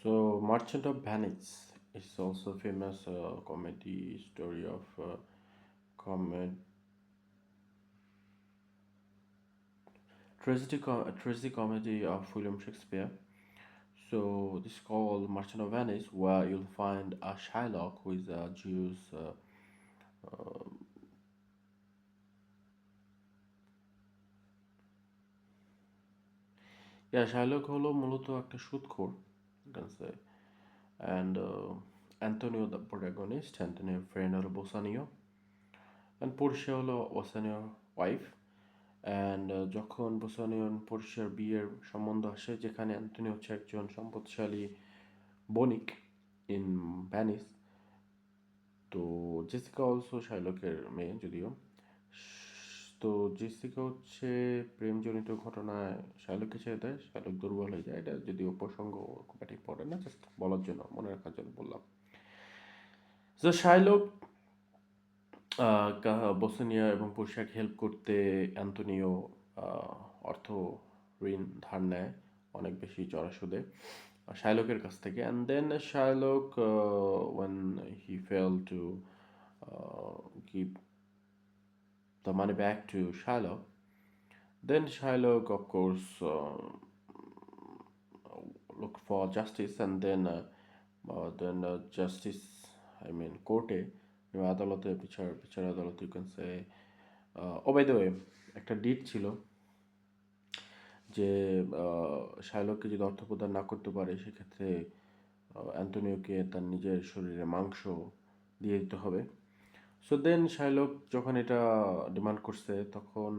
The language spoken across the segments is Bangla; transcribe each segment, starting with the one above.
So, Merchant of Venice is also famous comedy story of comedy tragedy comedy of William Shakespeare. So, this is called Merchant of Venice, where you'll find a Shylock who is a Jewish. Shylock হলো মূলত একটা সুদখোর, you can say. And Antonio the protagonist, Antonio friend হলো Bassanio, and Portia হলো Bassanioর wife. অ্যান্ড যখন বসানিয়ন পরশিয়ার বিয়ের সম্বন্ধ আসে, যেখানে অ্যান্টনি হচ্ছে একজন সম্পদশালী বণিক ইন ভ্যানিস। তো জেসিকা অলসো শাইলকের মেয়ে যদিও। তো জেসিকা হচ্ছে প্রেমজনিত ঘটনায় শাইলককে ছেড়ে দেয়, শাইলক দুর্বল হয়ে যায়। এটা যদিও প্রসঙ্গ খুব একটা ইম্পর্টেন্ট না, জাস্ট বলার জন্য, মনে রাখার জন্য বললাম। তো শাইলক বসনিয়া এবং পোশাক হেল্প করতে অ্যান্টনিও আহ, অর্থ ঋণ ধার নেয় অনেক বেশি চড়া সুদে শাইলকের কাছ থেকে, and then Shylock when he failed to give the money back to Shylock, then Shylock of course looked for justice, and then justice, I mean কোর্টে, আদালতে, বিচার আদালতে, you can say. Oh by the way, একটা ডিট ছিল যে শাইলককে যদি অর্থ প্রদান না করতে পারে, সেক্ষেত্রে অ্যান্টনিওকে তার নিজের শরীরে মাংস দিয়ে দিতে হবে। সো দেন শাইলক যখন এটা ডিমান্ড করছে, তখন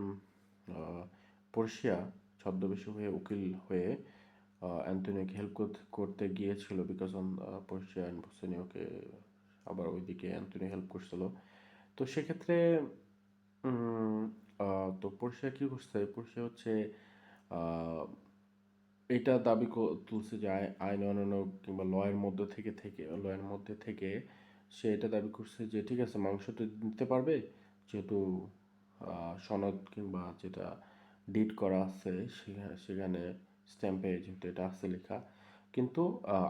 পর্শিয়া ছদ্মবেশী হয়ে উকিল হয়ে অ্যান্টনিওকে হেল্প করতে গিয়েছিল, বিকজ অন পর্শিয়া অ্যান্ড বসেনিওকে আবার ওইদিকে অ্যান্টনিও হেল্প করছিল। তো সেক্ষেত্রে উম, তো পর্শিয়া কী করছে, পর্শিয়া হচ্ছে আহ, এটা দাবি তুলছে যে আইন অনন্য কিংবা লয়ের মধ্যে থেকে সে এটা দাবি করছে যে ঠিক আছে, মাংস তো দিতে পারবে, যেহেতু সনদ কিংবা যেটা ডিড করা আছে সেখানে স্ট্যাম্পে যেহেতু এটা আছে লেখা, কিন্তু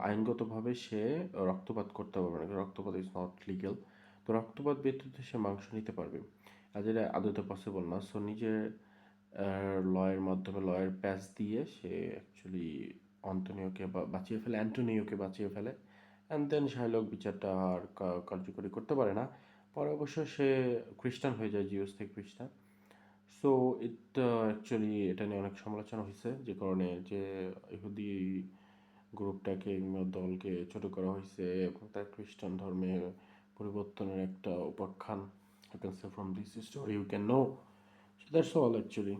আইনগতভাবে সে রক্তপাত করতে পারবে না, রক্তপাত ইজ নট লিগেল। তো রক্তপাত ব্যতীত সে মাংস নিতে পারবে, আর যেটা আদতে পসিবল না। সো নিজের লয়ের মাধ্যমে, লয়ের প্যাচ দিয়ে সে অ্যাকচুয়ালি অ্যান্টোনিওকে বাঁচিয়ে ফেলে, অ্যান্ড দেন শাইলক বিচারটা আর কার্যকরী করতে পারে না। পরে অবশ্য সে খ্রিস্টান হয়ে যায়, জিউস থেকে খ্রিস্টান। সো অ্যাকচুয়ালি এটা নিয়ে অনেক সমালোচনা হয়েছে, যে কারণে যে ইহুদি গ্রুপটাকে কিংবা দলকে ছোট করা হয়েছে এবং তার খ্রিস্টান ধর্মে পরিবর্তনের একটা উপাখ্যান, you can say from this story you can know. So that's all actually.